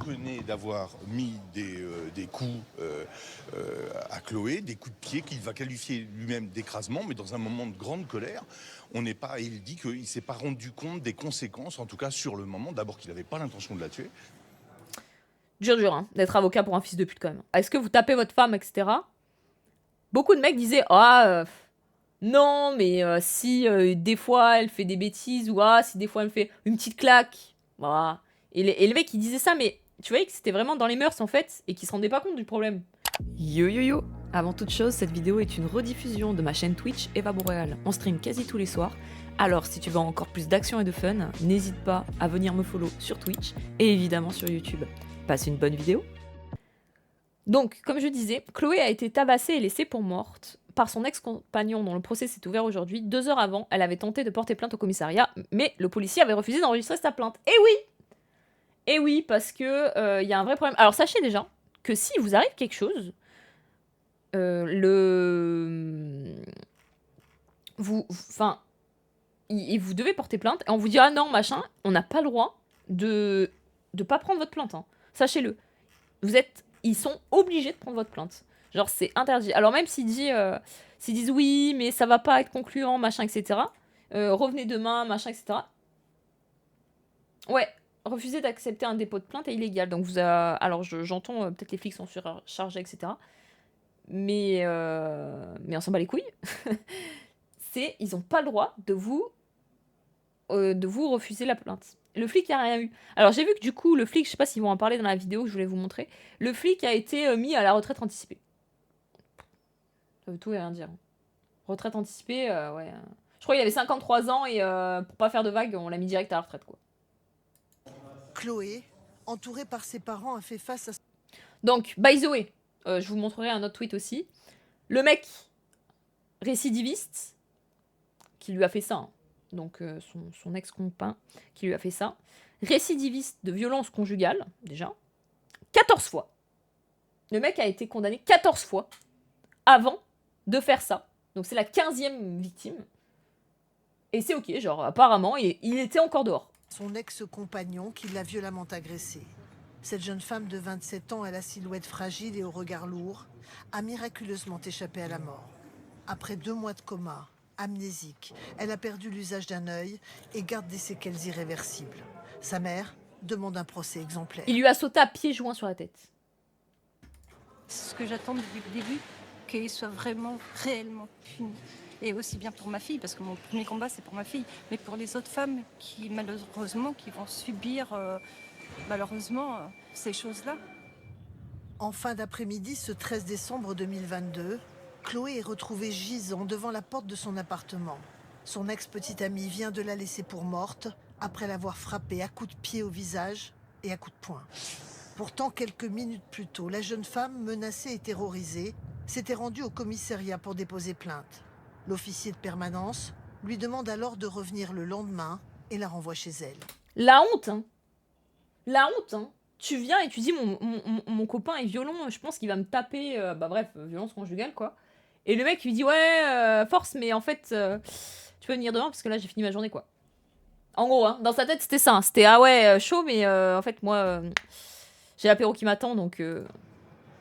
reconnaît d'avoir mis des coups à Chloé, des coups de pied qu'il va qualifier lui-même d'écrasement, mais dans un moment de grande colère. On n'est pas, il dit qu'il ne s'est pas rendu compte des conséquences, en tout cas sur le moment, d'abord qu'il n'avait pas l'intention de la tuer. Dur, hein, d'être avocat pour un fils de pute quand même. Est-ce que vous tapez votre femme, etc. Beaucoup de mecs disaient non, mais si des fois elle fait des bêtises, ou si des fois elle me fait une petite claque. Voilà. Et le mec il disait ça, mais tu voyais que c'était vraiment dans les mœurs en fait, et qu'il se rendait pas compte du problème. Yo yo yo. Avant toute chose, cette vidéo est une rediffusion de ma chaîne Twitch Eva Boréal. On stream quasi tous les soirs. Alors si tu veux encore plus d'action et de fun, n'hésite pas à venir me follow sur Twitch et évidemment sur YouTube. Passe une bonne vidéo. Donc, comme je disais, Chloé a été tabassée et laissée pour morte par son ex-compagnon dont le procès s'est ouvert aujourd'hui. 2 heures avant, elle avait tenté de porter plainte au commissariat, mais le policier avait refusé d'enregistrer sa plainte. Et oui, parce que y a un vrai problème. Alors sachez déjà que si vous arrive quelque chose, vous devez porter plainte et on vous dit ah non machin, on n'a pas le droit de pas prendre votre plainte. Hein. Sachez-le. Ils sont obligés de prendre votre plainte. Genre c'est interdit. Alors même s'ils disent oui mais ça va pas être concluant machin etc. Revenez demain machin etc. Ouais. Refuser d'accepter un dépôt de plainte est illégal. Donc alors j'entends peut-être les flics sont surchargés etc. Mais on s'en bat les couilles. Ils ont pas le droit de vous refuser la plainte. Le flic n'a rien eu. Alors j'ai vu que du coup, le flic, je sais pas s'ils vont en parler dans la vidéo que je voulais vous montrer, le flic a été mis à la retraite anticipée. Ça veut tout et rien dire. Retraite anticipée, ouais. Je crois qu'il avait 53 ans et pour pas faire de vagues, on l'a mis direct à la retraite, quoi. Chloé, entourée par ses parents, a fait face à... Donc, by the way, je vous montrerai un autre tweet aussi. Le mec récidiviste qui lui a fait ça, hein. Donc son ex-compagnon qui lui a fait ça, récidiviste de violence conjugale, déjà, 14 fois. Le mec a été condamné 14 fois avant de faire ça. Donc c'est la 15e victime. Et c'est ok, genre apparemment, il était encore dehors. Son ex-compagnon qui l'a violemment agressé. Cette jeune femme de 27 ans à la silhouette fragile et au regard lourd a miraculeusement échappé à la mort. Après 2 mois de coma, amnésique, elle a perdu l'usage d'un œil et garde des séquelles irréversibles. Sa mère demande un procès exemplaire. Il lui a sauté à pieds joints sur la tête. C'est ce que j'attends depuis le début, qu'il soit vraiment, réellement puni. Et aussi bien pour ma fille, parce que mon premier combat c'est pour ma fille, mais pour les autres femmes qui malheureusement qui vont subir malheureusement ces choses-là. En fin d'après-midi, ce 13 décembre 2022, Chloé est retrouvée gisant devant la porte de son appartement. Son ex-petite amie vient de la laisser pour morte après l'avoir frappée à coups de pied au visage et à coups de poing. Pourtant, quelques minutes plus tôt, la jeune femme, menacée et terrorisée, s'était rendue au commissariat pour déposer plainte. L'officier de permanence lui demande alors de revenir le lendemain et la renvoie chez elle. La honte, hein. La honte, hein. Tu viens et tu dis mon copain est violent, je pense qu'il va me taper, violence conjugale quoi. Et le mec lui dit ouais, force, mais en fait, tu peux venir demain parce que là j'ai fini ma journée quoi. En gros, hein, dans sa tête c'était ça, hein. C'était ah ouais, chaud, mais en fait moi, j'ai l'apéro qui m'attend donc...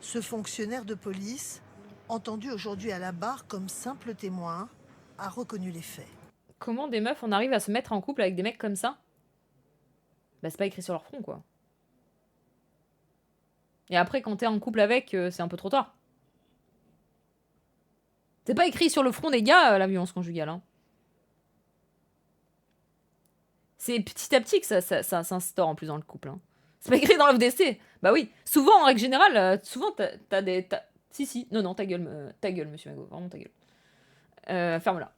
Ce fonctionnaire de police, entendu aujourd'hui à la barre comme simple témoin, a reconnu les faits. Comment des meufs on arrive à se mettre en couple avec des mecs comme ça? Bah c'est pas écrit sur leur front quoi. Et après quand t'es en couple avec, c'est un peu trop tard. C'est pas écrit sur le front des gars, la violence conjugale. Hein. C'est petit à petit que ça s'instaure en plus dans le couple. Hein. C'est pas écrit dans l'FDC. Bah oui. Souvent, en règle générale, souvent t'as des... Si. Non, ta gueule, monsieur Mago. Vraiment ta gueule. Ferme-la.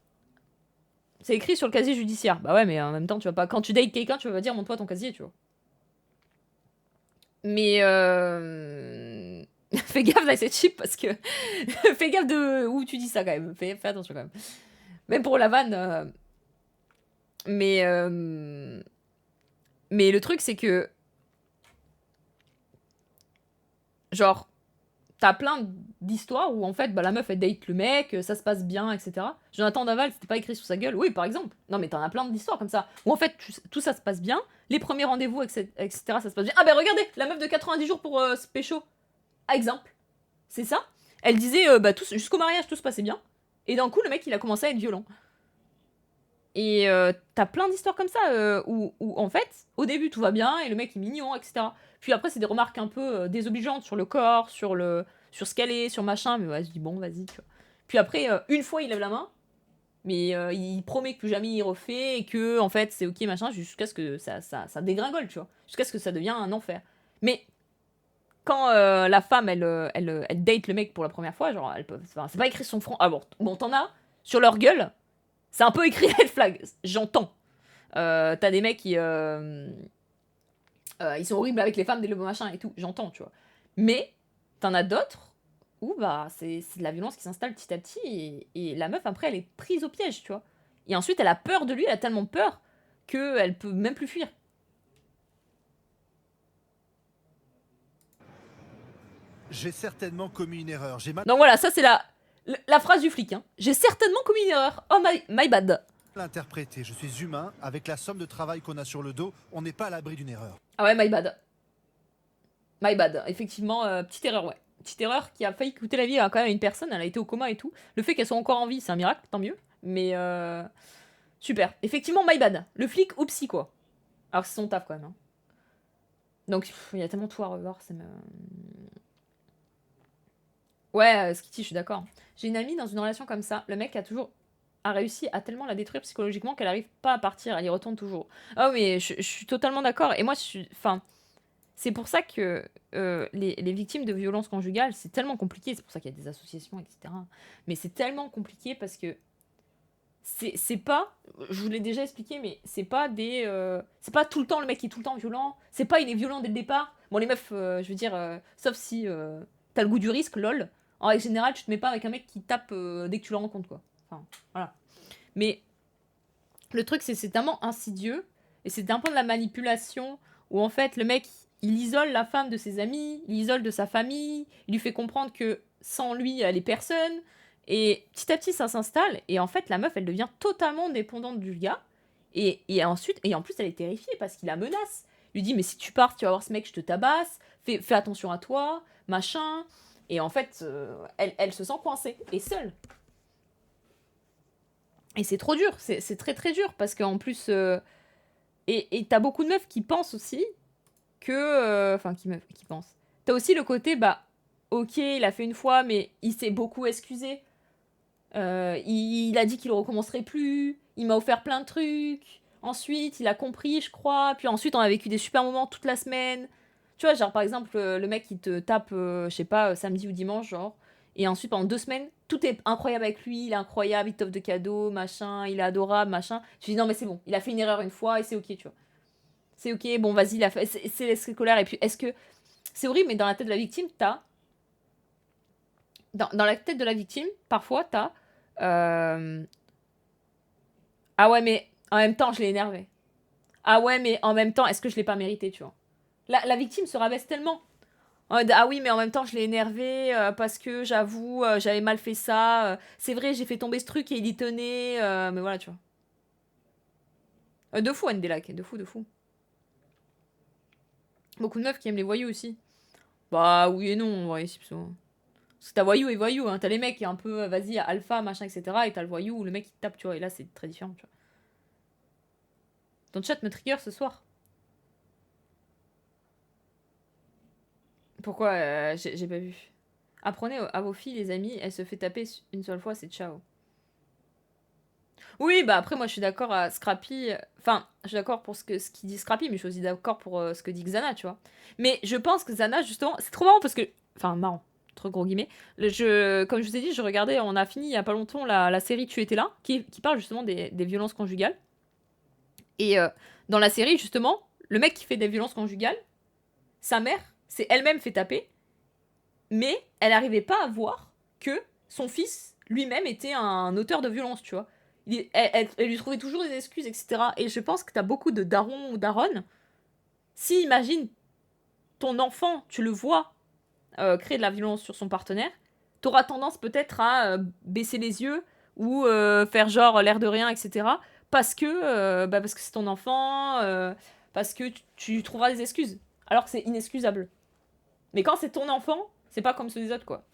C'est écrit sur le casier judiciaire. Bah ouais, mais en même temps, tu vas pas... Quand tu dates quelqu'un, tu vas pas dire montre-toi ton casier, tu vois. Mais... Fais gaffe là, c'est cheap parce que... Fais gaffe de où tu dis ça quand même. Fais attention quand même. Même pour la vanne... Mais le truc, c'est que... Genre, t'as plein d'histoires où, en fait, la meuf, elle date le mec, ça se passe bien, etc. Jonathan Daval, c'était pas écrit sur sa gueule. Oui, par exemple. Non, mais t'en as plein d'histoires comme ça. Où, en fait, tout ça se passe bien. Les premiers rendez-vous, etc., ça se passe bien. Ah ben regardez, la meuf de 90 jours pour se pécho. Exemple. C'est ça. Elle disait, jusqu'au mariage, tout se passait bien. Et d'un coup, le mec, il a commencé à être violent. Et t'as plein d'histoires comme ça, où en fait, au début, tout va bien, et le mec est mignon, etc. Puis après, c'est des remarques un peu désobligeantes sur le corps, sur ce qu'elle est, sur machin, mais ouais, je dis bon, vas-y, tu vois. Puis après, une fois, il lève la main, mais il promet que plus jamais il refait, et que, en fait, c'est ok, machin, jusqu'à ce que ça dégringole, tu vois. Jusqu'à ce que ça devienne un enfer. Mais quand la femme, elle date le mec pour la première fois, genre, c'est pas écrit son front. Ah bon, t'en as sur leur gueule, c'est un peu écrit red flag, j'entends. T'as des mecs qui. Ils sont horribles avec les femmes, des machin et tout, j'entends, tu vois. Mais t'en as d'autres où bah, c'est de la violence qui s'installe petit à petit et la meuf, après, elle est prise au piège, tu vois. Et ensuite, elle a peur de lui, elle a tellement peur qu'elle peut même plus fuir. J'ai certainement commis une erreur. J'ai mal Donc voilà, ça c'est la phrase du flic. Hein. J'ai certainement commis une erreur. Oh my bad. interprété. Je suis humain. Avec la somme de travail qu'on a sur le dos, on n'est pas à l'abri d'une erreur. Ah ouais, my bad. My bad. Effectivement, petite erreur, ouais. Petite erreur qui a failli coûter la vie à quand même une personne. Elle a été au coma et tout. Le fait qu'elle soit encore en vie, c'est un miracle, tant mieux. Mais super. Effectivement, my bad. Le flic, oupsie quoi. Alors c'est son taf quand même. Hein. Donc il y a tellement tout à revoir. Ouais, Skitty, je suis d'accord. J'ai une amie dans une relation comme ça. Le mec a réussi à tellement la détruire psychologiquement qu'elle arrive pas à partir. Elle y retourne toujours. Ah mais je suis totalement d'accord. Et moi, enfin, c'est pour ça que les victimes de violences conjugales, c'est tellement compliqué. C'est pour ça qu'il y a des associations, etc. Mais c'est tellement compliqué parce que c'est pas, je vous l'ai déjà expliqué, mais c'est pas c'est pas tout le temps le mec qui est tout le temps violent. C'est pas il est violent dès le départ. Bon, les meufs, je veux dire, sauf si t'as le goût du risque, lol. En règle générale, tu te mets pas avec un mec qui tape dès que tu le rencontres, quoi. Enfin, voilà. Mais le truc, c'est tellement insidieux, et c'est un peu de la manipulation, où en fait, le mec, il isole la femme de ses amis, il isole de sa famille, il lui fait comprendre que sans lui, elle est personne, et petit à petit, ça s'installe, et en fait, la meuf, elle devient totalement dépendante du gars, et ensuite, et en plus, elle est terrifiée, parce qu'il la menace. Il lui dit, mais si tu pars, tu vas voir ce mec, je te tabasse, fais attention à toi, machin... Et en fait, elle se sent coincée et seule. Et c'est trop dur, c'est très très dur parce qu'en plus, et t'as beaucoup de meufs qui pensent aussi que, enfin qui pensent. T'as aussi le côté bah ok, il a fait une fois, mais il s'est beaucoup excusé. Il a dit qu'il recommencerait plus. Il m'a offert plein de trucs. Ensuite, il a compris, je crois. Puis ensuite, on a vécu des super moments toute la semaine. Tu vois, genre par exemple, le mec qui te tape, je sais pas, samedi ou dimanche, genre. Et ensuite, pendant 2 semaines, tout est incroyable avec lui, il est incroyable, il t'offre de cadeaux, machin, il est adorable, machin. Je dis non, mais c'est bon, il a fait une erreur une fois et c'est ok, tu vois. C'est ok, bon, vas-y, il a fait. C'est colère. Et puis, est-ce que. C'est horrible, mais dans la tête de la victime, t'as. Dans la tête de la victime, parfois, t'as. Ah ouais, mais en même temps, je l'ai énervé. Ah ouais, mais en même temps, est-ce que je l'ai pas mérité, tu vois. La victime se rabaisse tellement. Ah oui, mais en même temps, je l'ai énervé parce que j'avoue, j'avais mal fait ça. C'est vrai, j'ai fait tomber ce truc et il y tenait. Mais voilà, tu vois. De fou, Anne Delac, de fou, de fou. Beaucoup de meufs qui aiment les voyous aussi. Bah oui et non, ouais, c'est plutôt. Parce que t'as voyou et voyou, hein. T'as les mecs qui est un peu, vas-y, alpha, machin, etc. Et t'as le voyou où le mec qui te tape, tu vois. Et là, c'est très différent, tu vois. Ton chat me trigger ce soir. Pourquoi j'ai pas vu. Apprenez à vos filles, les amis, elle se fait taper une seule fois, c'est ciao. Oui, bah après, moi je suis d'accord à Scrappy. Enfin, je suis d'accord pour ce qu'il dit Scrappy, mais je suis aussi d'accord pour ce que dit Xana, tu vois. Mais je pense que Xana, justement, c'est trop marrant parce que. Enfin, marrant, trop gros guillemets. Comme je vous ai dit, je regardais, on a fini il y a pas longtemps la série Tu étais là, qui parle justement des violences conjugales. Et dans la série, justement, le mec qui fait des violences conjugales, sa mère s'est elle-même fait taper, mais elle n'arrivait pas à voir que son fils lui-même était un auteur de violence, tu vois. Elle lui trouvait toujours des excuses, etc. Et je pense que t'as beaucoup de darons ou daronnes. Si, imagine, ton enfant, tu le vois créer de la violence sur son partenaire, t'auras tendance peut-être à baisser les yeux ou faire genre l'air de rien, etc. Parce que c'est ton enfant, parce que tu trouveras des excuses. Alors que c'est inexcusable. Mais quand c'est ton enfant, c'est pas comme ceux des autres, quoi.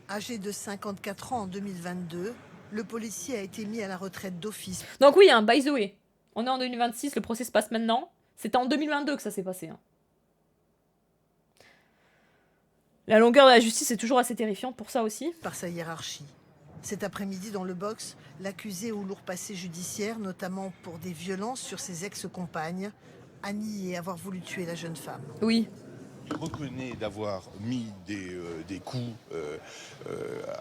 Âgé de 54 ans en 2022, le policier a été mis à la retraite d'office. Donc oui, hein, by the way, on est en 2026, le procès se passe maintenant. C'était en 2022 que ça s'est passé. Hein. La longueur de la justice est toujours assez terrifiante pour ça aussi. Par sa hiérarchie. Cet après-midi, dans le box, l'accusé au lourd passé judiciaire, notamment pour des violences sur ses ex-compagnes, a nié avoir voulu tuer la jeune femme. Oui. Il reconnaît d'avoir mis des coups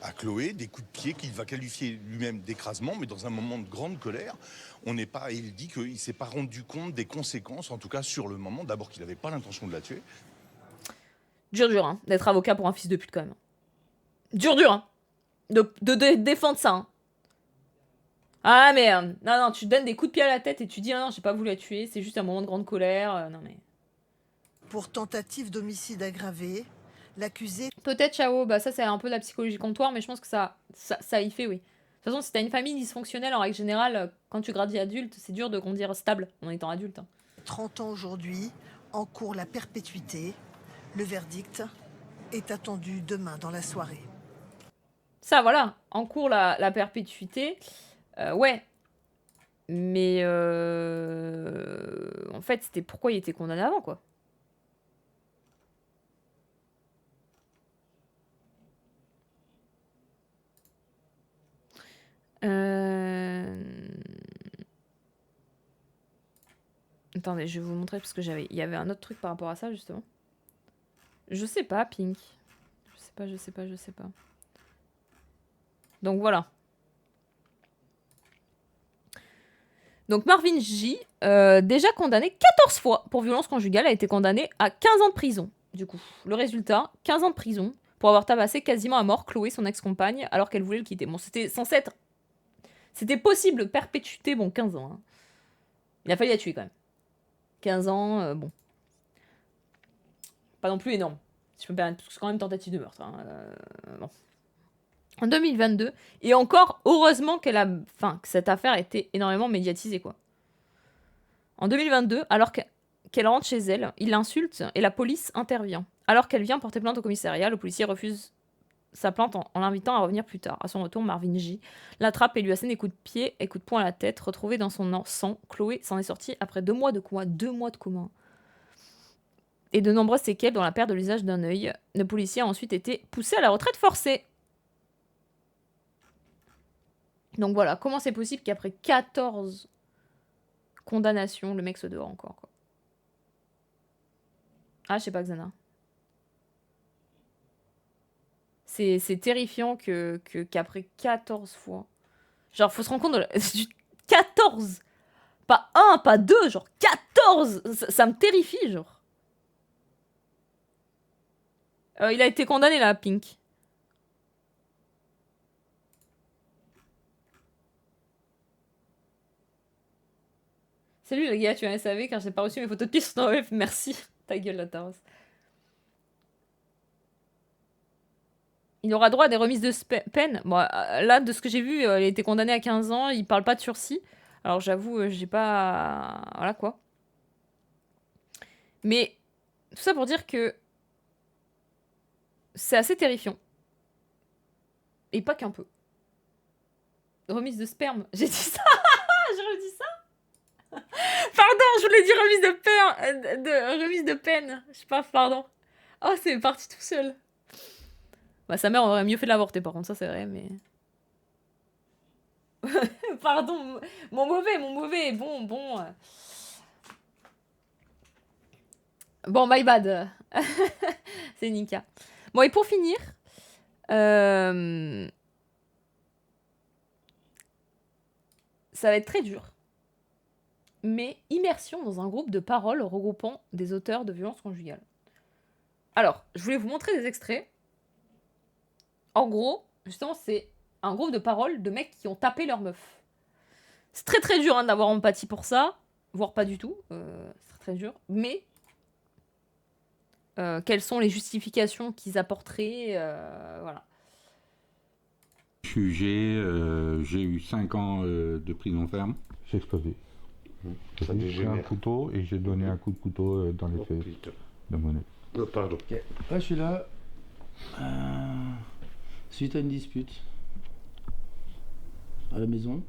à Chloé, des coups de pied qu'il va qualifier lui-même d'écrasement, mais dans un moment de grande colère. On n'est pas, il dit qu'il ne s'est pas rendu compte des conséquences, en tout cas sur le moment. D'abord qu'il n'avait pas l'intention de la tuer. Dur, hein, d'être avocat pour un fils de pute quand même. Dur, hein. De défendre ça. Hein. Ah mais, non, tu donnes des coups de pied à la tête et tu dis, ah non, j'ai pas voulu la tuer, c'est juste un moment de grande colère, non mais... Pour tentative d'homicide aggravé, l'accusé... Peut-être, Chao, bah ça c'est un peu de la psychologie comptoir, mais je pense que ça y fait, oui. De toute façon, si t'as une famille dysfonctionnelle, en règle générale, quand tu grandis adulte, c'est dur de grandir stable en étant adulte. Hein. 30 ans aujourd'hui, encourt la perpétuité. Le verdict est attendu demain dans la soirée. Ça, voilà, encourt la perpétuité. Ouais. Mais en fait, c'était pourquoi il était condamné avant, quoi. Attendez, je vais vous montrer parce que il y avait un autre truc par rapport à ça, justement. Je sais pas, Pink. Je sais pas. Donc voilà. Donc Marvin J, déjà condamné 14 fois pour violence conjugale, a été condamné à 15 ans de prison. Du coup, le résultat, 15 ans de prison pour avoir tabassé quasiment à mort Chloé, son ex-compagne, alors qu'elle voulait le quitter. Bon, c'était censé être... C'était possible, perpétuité, bon, 15 ans. Hein. Il a fallu la tuer quand même. 15 ans, bon. Pas non plus énorme. Si je peux me permettre, parce que c'est quand même tentative de meurtre. Hein. Bon. En 2022, et encore, heureusement que cette affaire a été énormément médiatisée, quoi. En 2022, alors qu'elle rentre chez elle, il l'insulte et la police intervient. Alors qu'elle vient porter plainte au commissariat, le policier refuse sa plainte en l'invitant à revenir plus tard. À son retour, Marvin J l'attrape et lui assène des coups de pied et coups de poing à la tête. Retrouvée dans son sang, Chloé s'en est sortie après 2 mois de coma. 2 mois de coma. Et de nombreuses séquelles, dont la perte de l'usage d'un œil. Le policier a ensuite été poussé à la retraite forcée. Donc voilà, comment c'est possible qu'après 14 condamnations, le mec se dehors encore, quoi. Ah, je sais pas, Xana. C'est terrifiant qu'après 14 fois... Genre, faut se rendre compte de 14 Pas 1, pas 2, genre 14 ça me terrifie, genre. Il a été condamné, là, Pink. Salut, le gars, tu es un SAV car j'ai pas reçu mes photos de pieds sur ton web. Merci. Ta gueule, la taros. Il aura droit à des remises de peine. Bon, là, de ce que j'ai vu, il a été condamné à 15 ans. Il parle pas de sursis. Alors, j'avoue, j'ai pas... Voilà, quoi. Mais, tout ça pour dire que... C'est assez terrifiant. Et pas qu'un peu. Remise de sperme. J'ai dit ça. J'ai redit ça. Pardon, je voulais dire remise de peine. Je sais pas, pardon. Oh, c'est parti tout seul. Bah, sa mère aurait mieux fait de l'avorter, par contre, ça c'est vrai, mais... Pardon, mon mauvais, bon. Bon, my bad. C'est Nika. Bon, et pour finir... Ça va être très dur. Mais immersion dans un groupe de paroles regroupant des auteurs de violences conjugales. Alors, je voulais vous montrer des extraits. En gros, justement, c'est un groupe de paroles de mecs qui ont tapé leur meuf. C'est très très dur hein, d'avoir empathie pour ça, voire pas du tout. C'est très dur. Mais quelles sont les justifications qu'ils apporteraient voilà. J'ai eu 5 ans de prison ferme. J'ai explosé. Ça Ça j'ai pris un dégénère. couteau et j'ai donné un coup de couteau dans les Oh fesses putain. de Monet. Oh, pardon. Ok. Ouais, je suis là. Suite à une dispute à la maison.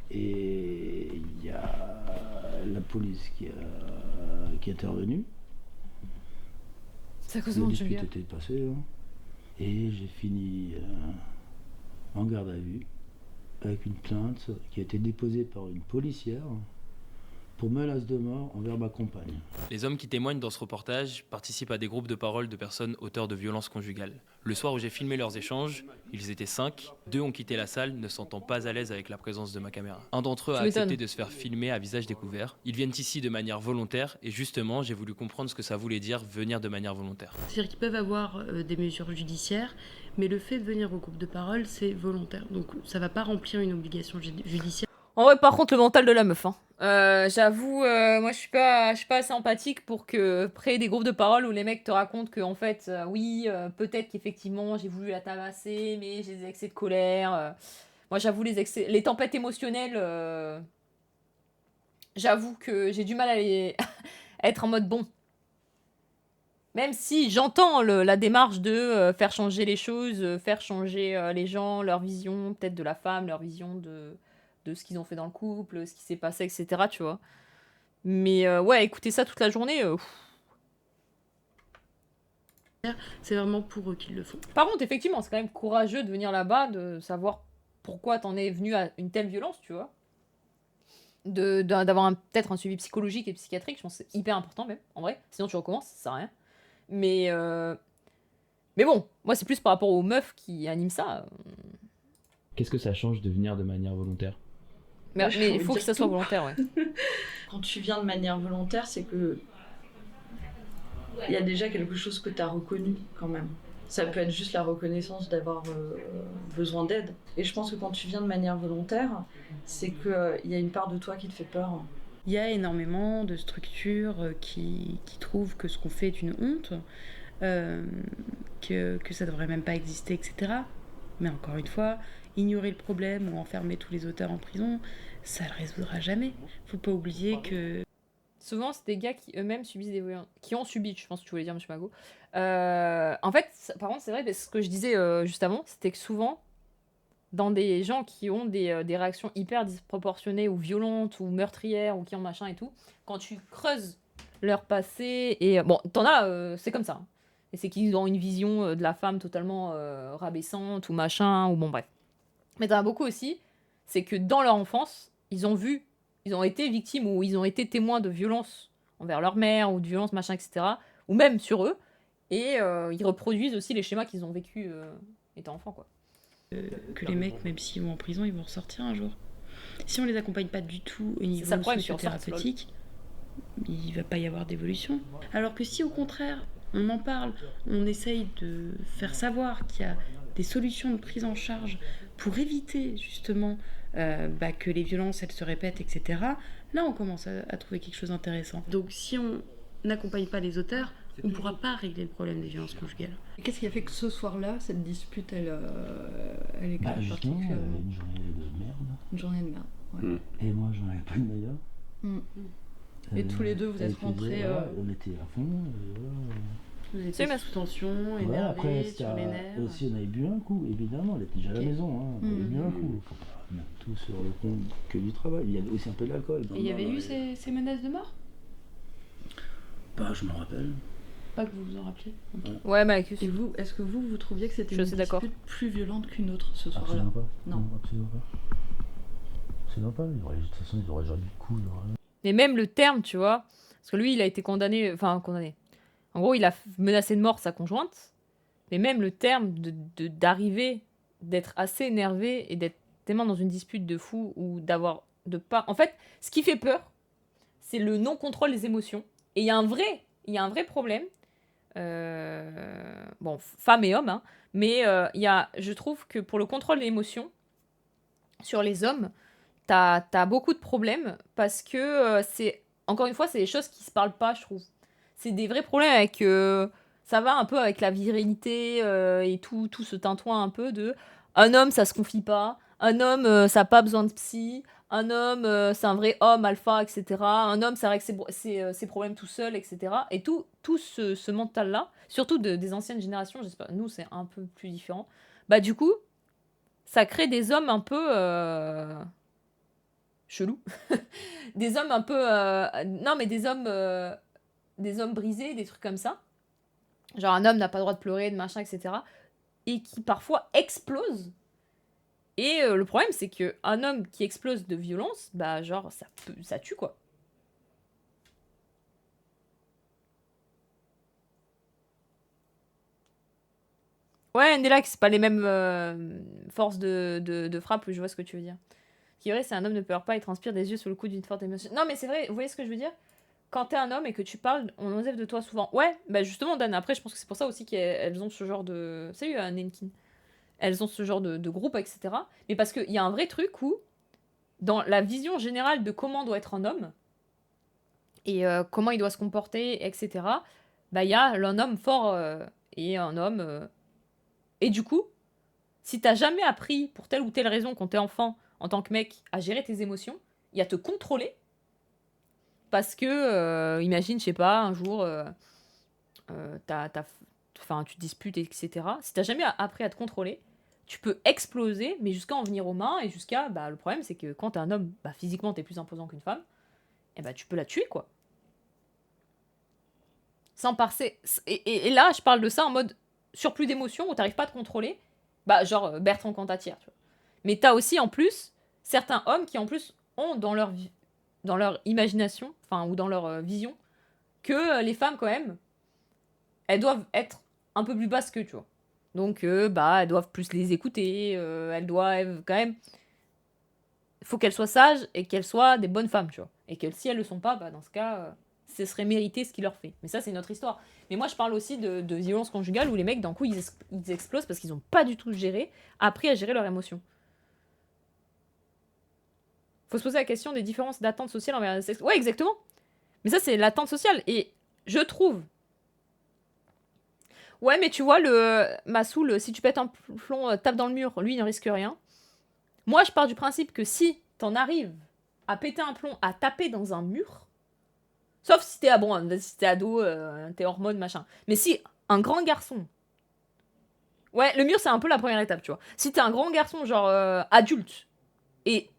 Et il y a la police qui est intervenue. C'est à cause de La mon dispute Julia. était passée. Hein. Et j'ai fini en garde à vue avec une plainte qui a été déposée par une policière pour menace de mort envers ma compagne. Les hommes qui témoignent dans ce reportage participent à des groupes de parole de personnes auteurs de violences conjugales. Le soir où j'ai filmé leurs échanges, ils étaient 5, 2 ont quitté la salle ne sentant pas à l'aise avec la présence de ma caméra. Un d'entre eux a Tu m'étonnes. accepté de se faire filmer à visage découvert. Ils viennent ici de manière volontaire et justement j'ai voulu comprendre ce que ça voulait dire venir de manière volontaire. C'est-à-dire qu'ils peuvent avoir des mesures judiciaires, mais le fait de venir au groupe de parole, c'est volontaire. Donc ça va pas remplir une obligation judiciaire. En vrai, par contre, le mental de la meuf. Hein. J'avoue, moi, je suis pas assez empathique pour que créer des groupes de parole où les mecs te racontent que, en fait, oui, peut-être qu'effectivement, j'ai voulu la tabasser, mais j'ai des excès de colère. Moi, j'avoue, les tempêtes émotionnelles, j'avoue que j'ai du mal à à être en mode bon. Même si j'entends la démarche de faire changer les choses, faire changer les gens, leur vision, peut-être de la femme, leur vision de ce qu'ils ont fait dans le couple, ce qui s'est passé, etc. Tu vois. Mais ouais, écouter ça toute la journée. C'est vraiment pour eux qu'ils le font. Par contre, effectivement, c'est quand même courageux de venir là-bas, de savoir pourquoi t'en es venu à une telle violence, tu vois. D'avoir peut-être un suivi psychologique et psychiatrique, je pense que c'est hyper important même, en vrai. Sinon, tu recommences, ça sert à rien. Mais bon, moi, c'est plus par rapport aux meufs qui animent ça. Qu'est-ce que ça change de venir de manière volontaire? Mais j'ai il envie faut de que ça dire soit tout. volontaire, ouais. Quand tu viens de manière volontaire, c'est que il y a déjà quelque chose que tu as reconnu quand même. Ça peut être juste la reconnaissance d'avoir besoin d'aide. Et je pense que quand tu viens de manière volontaire, c'est qu'il y a une part de toi qui te fait peur. Il y a énormément de structures qui trouvent que ce qu'on fait est une honte, que ça devrait même pas exister, etc. Mais encore une fois, ignorer le problème ou enfermer tous les auteurs en prison, ça le résoudra jamais. Faut pas oublier que... Souvent, c'est des gars qui eux-mêmes subissent des violences. Qui ont subi, je pense que tu voulais dire, monsieur Mago. En fait, par contre, c'est vrai, ce que je disais juste avant, c'était que souvent, dans des gens qui ont des réactions hyper disproportionnées ou violentes ou meurtrières ou qui ont machin et tout, quand tu creuses leur passé, et bon, t'en as, c'est comme ça. Hein. Et c'est qu'ils ont une vision de la femme totalement rabaissante ou machin, ou bon, bref. Mais t'en as beaucoup aussi, c'est que dans leur enfance, ils ont été victimes ou ils ont été témoins de violences envers leur mère ou de violences machin, etc. Ou même sur eux. Et ils reproduisent aussi les schémas qu'ils ont vécu étant enfants, quoi. Que les mecs, même s'ils vont en prison, ils vont ressortir un jour. Si on les accompagne pas du tout au ça niveau le problème, tu ressors, socio-thérapeutique, il va pas y avoir d'évolution. Alors que si au contraire, on en parle, on essaye de faire savoir qu'il y a des solutions de prise en charge pour éviter justement que les violences elles se répètent, etc. Là, on commence à trouver quelque chose d'intéressant. Donc si on n'accompagne pas les auteurs, on ne pourra pas régler le problème des violences conjugales. Qu'est-ce qui a fait que ce soir-là, cette dispute, elle est Bah, quand même justement, il y avait particulière une journée de merde. Une journée de merde. Ouais. Et moi, j'en avais pas de meilleur. Mm. Et tous les deux, vous êtes rentrés. On était à fond. Vous C'est étiez ma- sous tension, Voilà, énervés, après, sur les nerfs. aussi, on avait bu un coup, évidemment. On était déjà à la Ok. maison. Hein, on avait bu un coup. Faut pas mettre tout sur le compte que du travail. Il y avait aussi un peu d'alcool. Et il y avait eu ces menaces de mort? Bah, je m'en rappelle. Pas que vous vous en rappelez. Ouais, Marcus. Et vous, est-ce que vous trouviez que c'était Je une suis d'accord. dispute plus violente qu'une autre ce soir-là? Absolument pas. Non. Absolument pas. Absolument pas. De toute façon, ils auraient jamais eu de coup. Mais même le terme, tu vois, parce que lui, il a été condamné. En gros, il a menacé de mort sa conjointe. Mais même le terme d'arriver, d'être assez énervé et d'être tellement dans une dispute de fou ou de pas. En fait, ce qui fait peur, c'est le non-contrôle des émotions. Et il y a un vrai problème. Bon, femme et homme, hein, mais je trouve que pour le contrôle des émotions, sur les hommes, t'as beaucoup de problèmes parce que encore une fois, c'est des choses qui se parlent pas, je trouve. C'est des vrais problèmes avec. Ça va un peu avec la virilité et tout ce tintouin un peu de. Un homme, ça se confie pas. Un homme, ça n'a pas besoin de psy. un homme, c'est un vrai homme alpha, etc. Un homme, ça règle ses problèmes tout seul, etc. Et tout ce mental-là, surtout des anciennes générations, j'espère, nous, c'est un peu plus différent. Bah, du coup, ça crée des hommes un peu chelous. Des hommes un peu. Non, mais des hommes brisés, des trucs comme ça. Genre, un homme n'a pas le droit de pleurer, de machin, etc. Et qui parfois explose. Et le problème, c'est qu'un homme qui explose de violence, bah, genre, ça tue, quoi. Ouais, Nelax, c'est pas les mêmes forces de frappe, je vois ce que tu veux dire. Ce qui est vrai, c'est un homme ne pleure pas, il transpire des yeux sous le coup d'une forte émotion. Non, mais c'est vrai, vous voyez ce que je veux dire? Quand t'es un homme et que tu parles, on enlève de toi souvent. Ouais, bah justement, Dan, après, je pense que c'est pour ça aussi qu'elles ont ce genre de... Salut, Nenkin. Elles ont ce genre de groupe, etc. Mais parce qu'il y a un vrai truc où, dans la vision générale de comment doit être un homme, et comment il doit se comporter, etc., bah il y a un homme fort et un homme... Et du coup, si t'as jamais appris, pour telle ou telle raison, quand t'es enfant, en tant que mec, à gérer tes émotions, et à te contrôler, parce que, imagine, je sais pas, un jour, tu te disputes, etc. Si t'as jamais appris à te contrôler, tu peux exploser, mais jusqu'à en venir aux mains, et jusqu'à... Bah, le problème, c'est que quand t'es un homme, bah, physiquement, t'es plus imposant qu'une femme, et bah, tu peux la tuer, quoi. Sans passer... Et là, je parle de ça en mode surplus d'émotions, où t'arrives pas à te contrôler, bah, genre Bertrand Cantatire, tu vois. Mais t'as aussi, en plus, certains hommes qui, en plus, ont dans leur imagination, enfin, ou dans leur vision, que les femmes, quand même, elles doivent être un peu plus basses qu'eux, tu vois. Donc, bah, elles doivent plus les écouter, elles doivent quand même... Il faut qu'elles soient sages et qu'elles soient des bonnes femmes, tu vois. Et que si elles le sont pas, bah, dans ce cas, ce serait mérité ce qu'il leur fait. Mais ça, c'est une autre histoire. Mais moi, je parle aussi de violence conjugale où les mecs, d'un coup, ils explosent parce qu'ils ont pas du tout appris à gérer leurs émotions. Faut se poser la question des différences d'attente sociale envers le sexe. Ouais, exactement. Mais ça, c'est l'attente sociale. Et je trouve... Ouais, mais tu vois, Massoul, si tu pètes un plomb, tape dans le mur, lui, il ne risque rien. Moi, je pars du principe que si t'en arrives à péter un plomb, à taper dans un mur, sauf si t'es si t'es ado, t'es hormone, machin. Mais si un grand garçon... Ouais, le mur, c'est un peu la première étape, tu vois. Si t'es un grand garçon, genre adulte, et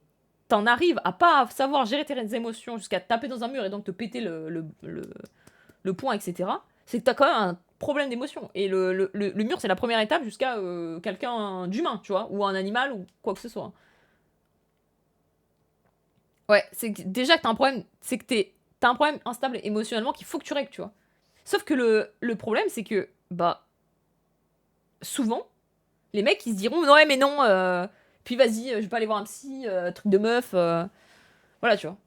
t'en arrives à pas savoir gérer tes émotions jusqu'à taper dans un mur et donc te péter le poing, etc., c'est que t'as quand même un problème d'émotion. Et le mur, c'est la première étape jusqu'à quelqu'un d'humain, tu vois, ou un animal, ou quoi que ce soit. Ouais, c'est que déjà que t'as un problème, c'est que t'as un problème instable émotionnellement qu'il faut que tu règles, tu vois. Sauf que le problème, c'est que, bah, souvent, les mecs, ils se diront, non, ouais, mais non, puis vas-y, je vais pas aller voir un psy, truc de meuf, voilà, tu vois.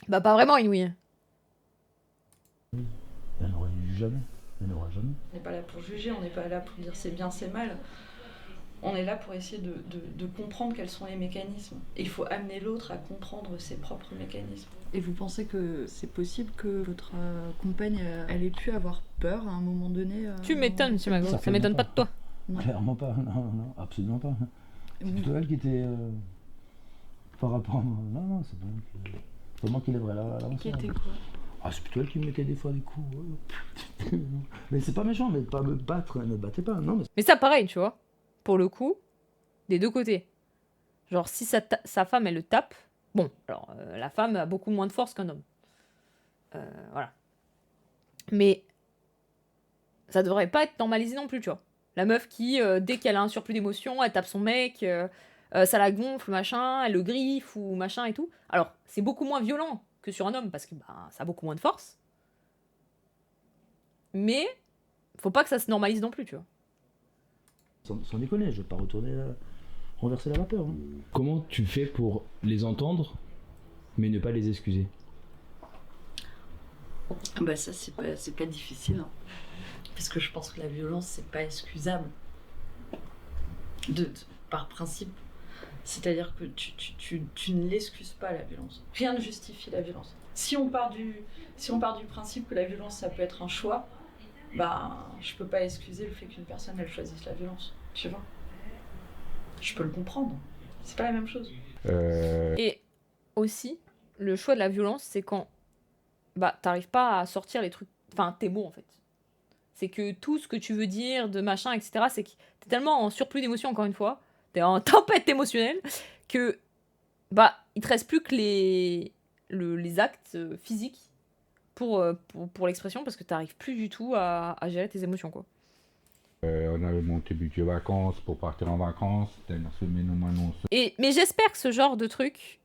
Bah, pas vraiment, Inouï. Elle n'aurait jamais. Elle n'aura jamais. On n'est pas là pour juger, on n'est pas là pour dire c'est bien, c'est mal. On est là pour essayer de comprendre quels sont les mécanismes. Et il faut amener l'autre à comprendre ses propres mécanismes. Et vous pensez que c'est possible que votre compagne elle ait pu avoir peur à un moment donné Tu m'étonnes, monsieur Mago. Ça m'étonne pas de toi. Non. Clairement pas, non, absolument pas. C'est plutôt elle qui était par rapport à moi. Non, c'est pas moi qui lèverais la Qui était quoi? Ah, c'est plutôt elle qui me mettait des fois des coups. Mais c'est pas méchant, mais pas me battre, elle me battait pas. Non, mais ça, pareil, tu vois. Pour le coup, des deux côtés. Genre, si sa femme, elle le tape, bon, alors, la femme a beaucoup moins de force qu'un homme. Voilà. Mais ça devrait pas être normalisé non plus, tu vois. La meuf qui, dès qu'elle a un surplus d'émotion, elle tape son mec, ça la gonfle, machin, elle le griffe ou machin et tout. Alors, c'est beaucoup moins violent que sur un homme parce que bah, ça a beaucoup moins de force. Mais faut pas que ça se normalise non plus, tu vois. Sans déconner, je vais pas retourner renverser la vapeur. Hein. Comment tu fais pour les entendre, mais ne pas les excuser? Bah ça, c'est pas difficile. Hein. Parce que je pense que la violence, c'est pas excusable. Par principe. C'est-à-dire que tu ne l'excuses pas, la violence. Rien ne justifie la violence. Si on part du principe que la violence, ça peut être un choix, bah, je peux pas excuser le fait qu'une personne, elle choisisse la violence. Tu vois ? Je peux le comprendre. C'est pas la même chose. Et aussi, le choix de la violence, c'est quand bah t'arrives pas à sortir les trucs, enfin tes mots en fait. C'est que tout ce que tu veux dire, de machin, etc., c'est que t'es tellement en surplus d'émotions, encore une fois, t'es en tempête émotionnelle, que bah il te reste plus que les actes physiques pour l'expression, parce que t'arrives plus du tout à gérer tes émotions, quoi. On avait monté budget vacances pour partir en vacances. Dernière semaine au moins non. Mais j'espère que ce genre de truc,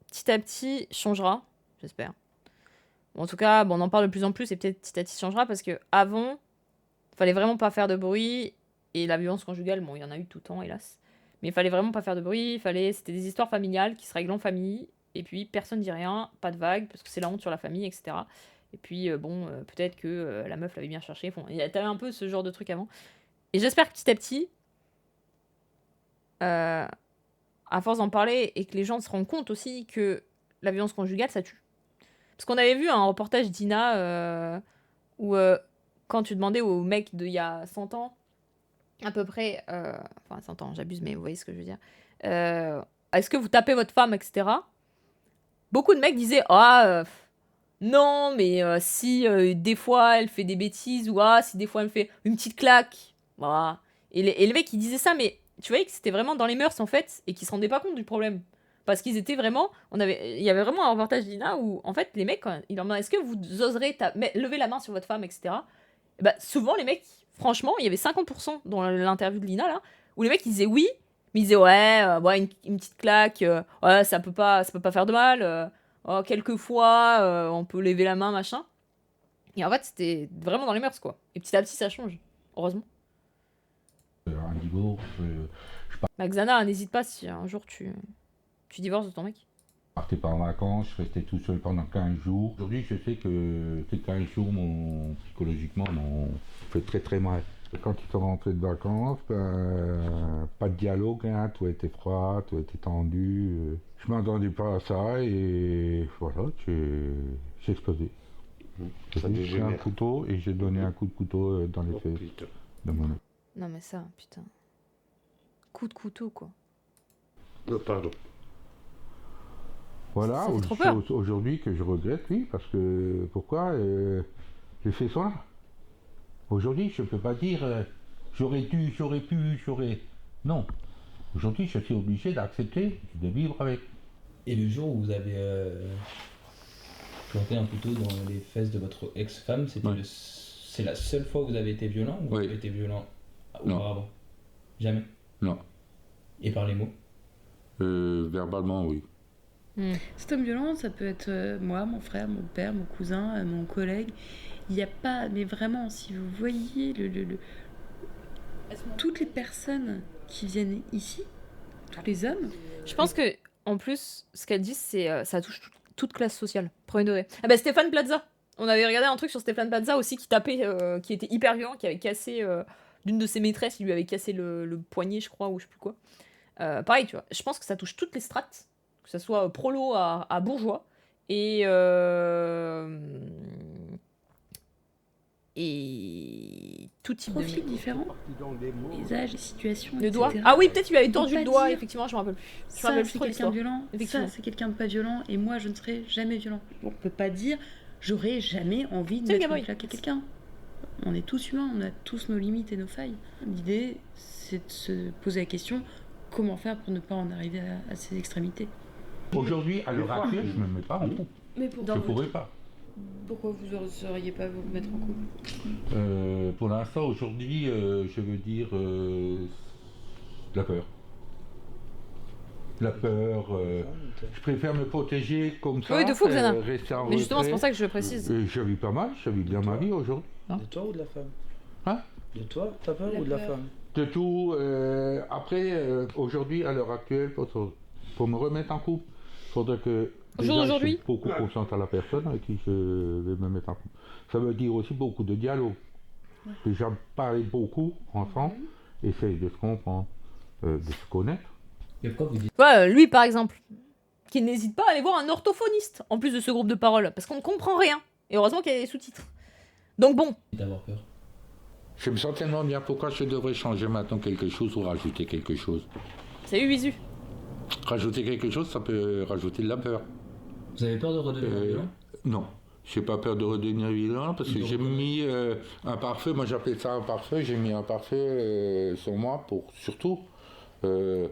petit à petit, changera. J'espère. Bon, en tout cas, bon, on en parle de plus en plus et peut-être petit à petit changera, parce que avant, fallait vraiment pas faire de bruit. Et la violence conjugale, bon, il y en a eu tout le temps, hélas. Mais il fallait vraiment pas faire de bruit. C'était des histoires familiales qui se règlent en famille. Et puis, personne dit rien, pas de vague, parce que c'est la honte sur la famille, etc. Et puis, peut-être que la meuf l'avait bien cherché. Bon, t'avais un peu ce genre de truc avant. Et j'espère que petit à petit, à force d'en parler, et que les gens se rendent compte aussi que la violence conjugale, ça tue. Parce qu'on avait vu un reportage d'Ina où quand tu demandais aux mecs d'il y a 100 ans, à peu près, enfin 100 ans, j'abuse, mais vous voyez ce que je veux dire, est-ce que vous tapez votre femme, etc. Beaucoup de mecs disaient non, mais si des fois elle fait des bêtises, ou si des fois elle me fait une petite claque, voilà. Et les mecs ils disaient ça, mais tu voyais que c'était vraiment dans les mœurs en fait, et qu'ils se rendaient pas compte du problème. Parce qu'ils étaient vraiment. Il y avait vraiment un reportage d'Ina où, en fait, les mecs, quand ils leur demandaient est-ce que vous oserez lever la main sur votre femme, etc. Et bah, souvent, les mecs, franchement, il y avait 50% dans l'interview de Lina, là, où les mecs, ils disaient oui, mais ils disaient ouais, une petite claque, ouais, ça peut pas faire de mal, quelquefois, on peut lever la main, machin. Et en fait, c'était vraiment dans les mœurs, quoi. Et petit à petit, ça change, heureusement. Un divorce. Bah, Xana, n'hésite pas si un jour tu divorces de ton mec. Je partais pas en vacances, je restais tout seul pendant 15 jours. Aujourd'hui, je sais que ces 15 jours, psychologiquement, m'ont fait très très mal. Quand ils sont rentrés de vacances, pas de dialogue, hein, tout était froid, tout était tendu. Je m'attendais pas à ça et voilà, j'ai explosé. J'ai pris un couteau et j'ai donné un coup de couteau dans les fesses de mon mec. Non mais ça, putain. Coup de couteau, quoi. Pardon. Voilà, aujourd'hui que je regrette, oui, parce que pourquoi j'ai fait ça. Aujourd'hui, je ne peux pas dire j'aurais dû, j'aurais pu, j'aurais. Non. Aujourd'hui, je suis obligé d'accepter de vivre avec. Et le jour où vous avez planté un couteau dans les fesses de votre ex-femme, c'est la seule fois où vous avez été violent ou vous avez été violent auparavant? Jamais? Non. Et par les mots? Verbalement, oui. Cet homme violent, ça peut être moi, mon frère, mon père, mon cousin, mon collègue. Il n'y a pas, mais vraiment, si vous voyez toutes les personnes qui viennent ici, tous les hommes. Je pense que, en plus, ce qu'elle dit, c'est ça touche toute classe sociale. Premier degré. Ah bah Stéphane Plaza. On avait regardé un truc sur Stéphane Plaza aussi qui tapait, qui était hyper violent, qui avait cassé d'une de ses maîtresses, il lui avait cassé le poignet, je crois, ou je sais plus quoi. Pareil, tu vois. Je pense que ça touche toutes les strates, que ce soit prolo à bourgeois et tout type profils de profils différents, les âges, les situations, le etc. doigt. Ah oui, peut-être tu lui avais tordu On le peut doigt, pas dire, effectivement, je me rappelle plus. Je me Ça, rappelle c'est plus trop quelqu'un de l'histoire. violent, ça, c'est quelqu'un de pas violent, et moi, je ne serai jamais violent. On peut pas dire, j'aurais jamais envie de mettre une claque à quelqu'un. On est tous humains, on a tous nos limites et nos failles. L'idée, c'est de se poser la question, comment faire pour ne pas en arriver à ces extrémités. Aujourd'hui, à l'heure actuelle, je ne me mets pas en couple. Mais je ne pourrais pas. Pourquoi vous n'oseriez pas vous mettre en couple? Pour l'instant, aujourd'hui, je veux dire la peur. La peur, je préfère me protéger comme ça. Oui, de fou, Xana. Rester en Mais justement, retrait. c'est pour ça que je le précise. Je vis pas mal, je vis bien ma vie aujourd'hui. De toi ou de la femme? Hein? De toi, t'as peur ou de la femme? De tout. Après, aujourd'hui, à l'heure actuelle, pour me remettre en couple, il faudrait que. Déjà, je suis beaucoup confiance à la personne avec qui je vais me mettre en couple. Ça veut dire aussi beaucoup de dialogue. Déjà parler beaucoup ensemble, essayer de se comprendre, de se connaître. Et pourquoi vous dites Ouais, lui par exemple, qui n'hésite pas à aller voir un orthophoniste en plus de ce groupe de paroles, parce qu'on ne comprend rien. Et heureusement qu'il y a des sous-titres. Donc bon. D'avoir peur. Je me sens tellement bien, pourquoi je devrais changer maintenant quelque chose ou rajouter quelque chose? Salut Bisu. rajouter quelque chose, ça peut rajouter de la peur. Vous avez peur de redevenir violent? Non. J'ai pas peur de redevenir violent parce que j'ai mis un pare-feu, moi j'appelle ça un pare-feu, j'ai mis un pare-feu sur moi pour surtout ne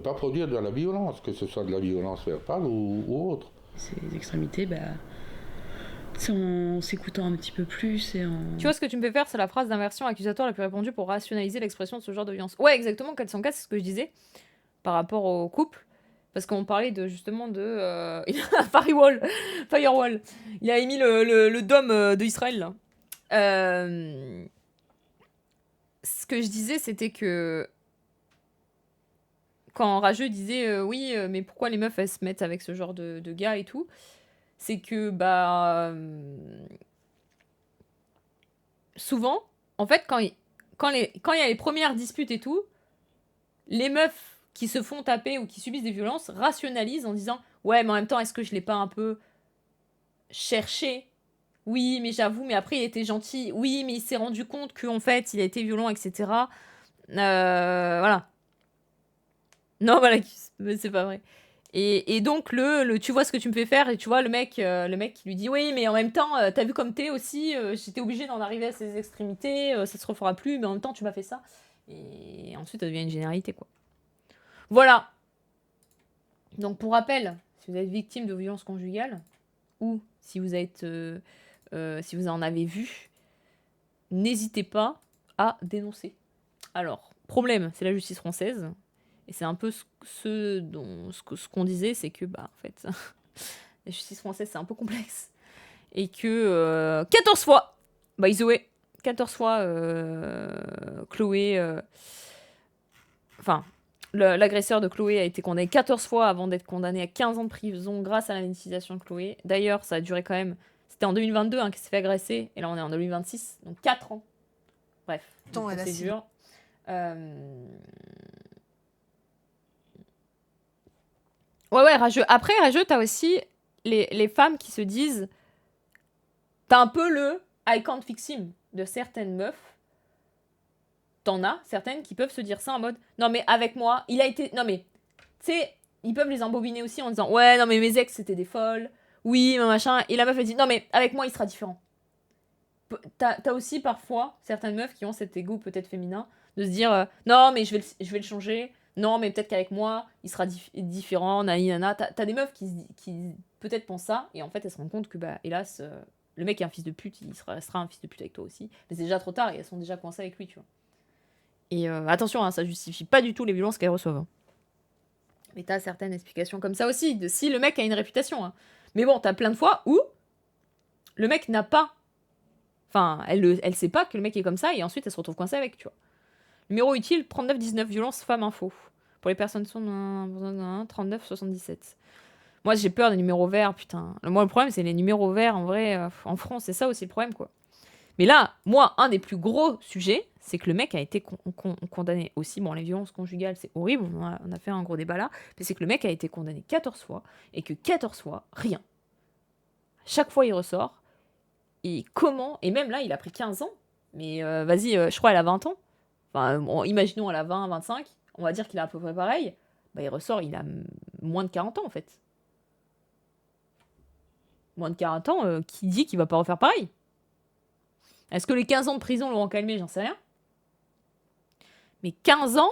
pas produire de la violence, que ce soit de la violence verbale ou autre. Ces extrémités, c'est en s'écoutant un petit peu plus et en... Tu vois, ce que tu me fais faire, c'est la phrase d'inversion accusatoire la plus répandue pour rationaliser l'expression de ce genre de violence. Ouais, exactement, 404, c'est ce que je disais par rapport au couple. Parce qu'on parlait justement de... Firewall. Il a émis le dôme d'Israël, là. Ce que je disais, c'était que... Quand Rageux disait oui, mais pourquoi les meufs, elles se mettent avec ce genre de gars et tout, c'est que, souvent, en fait, quand il y a les premières disputes et tout, les meufs qui se font taper ou qui subissent des violences rationalisent en disant ouais, mais en même temps, est-ce que je l'ai pas un peu cherché? Oui, mais j'avoue, mais après il était gentil. Oui, mais il s'est rendu compte qu'en fait il a été violent, etc. Voilà. Non, voilà, c'est pas vrai. Et donc tu vois ce que tu me fais faire, et tu vois le mec qui lui dit oui, mais en même temps, t'as vu comme t'es aussi, j'étais obligée d'en arriver à ces extrémités, ça se refera plus, mais en même temps tu m'as fait ça. Et ensuite ça devient une généralité, quoi. Voilà. Donc pour rappel, si vous êtes victime de violences conjugales, ou si vous en avez vu, n'hésitez pas à dénoncer. Alors, problème, c'est la justice française, et c'est un peu ce qu'on disait, c'est que en fait, la justice française c'est un peu complexe, et que 14 fois, by the way, 14 fois Chloé, l'agresseur de Chloé a été condamné 14 fois avant d'être condamné à 15 ans de prison grâce à la médiatisation de Chloé. D'ailleurs, ça a duré quand même... C'était en 2022 qu'il s'est fait agresser, et là on est en 2026, donc 4 ans. Bref, c'est dur. Ouais, Rageux. Après, Rageux, t'as aussi les femmes qui se disent... T'as un peu le I can't fix him de certaines meufs. T'en as certaines qui peuvent se dire ça en mode non mais avec moi il a été, non mais tu sais, ils peuvent les embobiner aussi en disant ouais non mais mes ex c'était des folles, oui mais machin, et la meuf elle dit non mais avec moi il sera différent. T'as aussi parfois certaines meufs qui ont cet ego peut-être féminin de se dire non mais je vais le changer, non mais peut-être qu'avec moi il sera différent, nana. T'as des meufs qui peut-être pensent ça, et en fait elles se rendent compte que hélas le mec est un fils de pute, il restera un fils de pute avec toi aussi, mais c'est déjà trop tard et elles sont déjà coincées avec lui, tu vois. Et attention, hein, ça justifie pas du tout les violences qu'elles reçoivent. Mais t'as certaines explications comme ça aussi, de si le mec a une réputation. Hein. Mais bon, t'as plein de fois où le mec n'a pas... Enfin, elle sait pas que le mec est comme ça, et ensuite elle se retrouve coincée avec, tu vois. Numéro utile, 3919, violence femme info. Pour les personnes qui sont 3977. Moi, j'ai peur des numéros verts, putain. Moi, le problème, c'est les numéros verts, en vrai, en France, c'est ça aussi le problème, quoi. Mais là, moi, un des plus gros sujets, c'est que le mec a été condamné aussi. Bon, les violences conjugales, c'est horrible, on a fait un gros débat là. Mais c'est que le mec a été condamné 14 fois, et que 14 fois, rien. Chaque fois, il ressort. Et comment... Et même là, il a pris 15 ans. Mais vas-y, je crois elle a 20 ans. Enfin, imaginons, elle a 20, 25. On va dire qu'il a à peu près pareil. Il ressort, il a moins de 40 ans, en fait. Moins de 40 ans, qui dit qu'il va pas refaire pareil? Est-ce que les 15 ans de prison l'auront calmé? J'en sais rien. Mais 15 ans,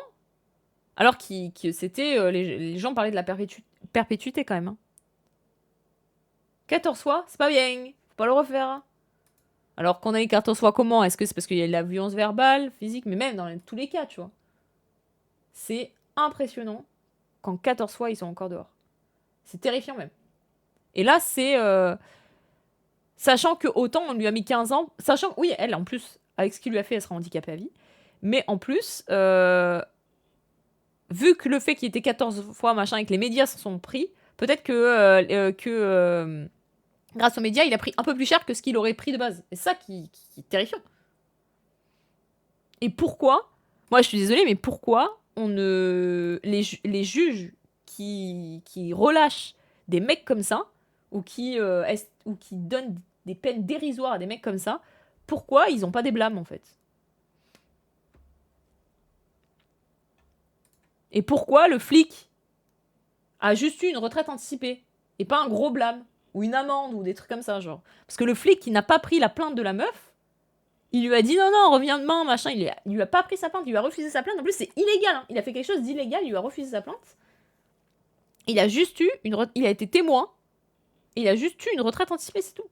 alors que c'était... les gens parlaient de la perpétuité quand même. Hein. 14 fois, c'est pas bien. Faut pas le refaire. Alors qu'on a les 14 fois comment? Est-ce que c'est parce qu'il y a de la violence verbale, physique? Mais même dans tous les cas, tu vois. C'est impressionnant quand 14 fois, ils sont encore dehors. C'est terrifiant même. Et là, c'est... sachant que autant on lui a mis 15 ans... Sachant que, oui, elle, en plus, avec ce qu'il lui a fait, elle sera handicapée à vie. Mais en plus, vu que le fait qu'il était 14 fois machin et que les médias s'en sont pris, peut-être que grâce aux médias, il a pris un peu plus cher que ce qu'il aurait pris de base. Et ça qui est terrifiant. Et pourquoi? Moi, je suis désolée, mais pourquoi les juges qui relâchent des mecs comme ça, ou qui donnent des peines dérisoires à des mecs comme ça, pourquoi ils n'ont pas des blâmes, en fait? Et pourquoi le flic a juste eu une retraite anticipée. Et pas un gros blâme. Ou une amende, ou des trucs comme ça, genre. Parce que le flic qui n'a pas pris la plainte de la meuf, il lui a dit non, reviens demain, machin. Il lui a pas pris sa plainte, il lui a refusé sa plainte. En plus, c'est illégal. Hein. Il a fait quelque chose d'illégal, il lui a refusé sa plainte. Il a juste eu il a été témoin. Et il a juste eu une retraite anticipée, c'est tout.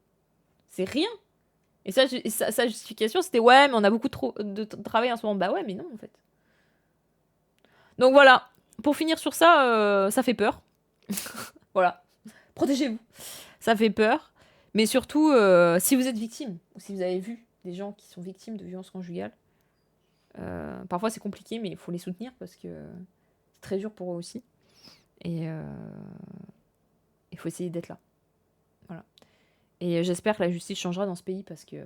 C'est rien. Et sa justification, c'était ouais, mais on a beaucoup de travail en ce moment. Bah ouais, mais non, en fait. Donc voilà. Pour finir sur ça, ça fait peur. Voilà. Protégez-vous. Ça fait peur. Mais surtout, si vous êtes victime, ou si vous avez vu des gens qui sont victimes de violences conjugales, parfois c'est compliqué, mais il faut les soutenir parce que c'est très dur pour eux aussi. Et il faut essayer d'être là. Voilà. Et j'espère que la justice changera dans ce pays parce que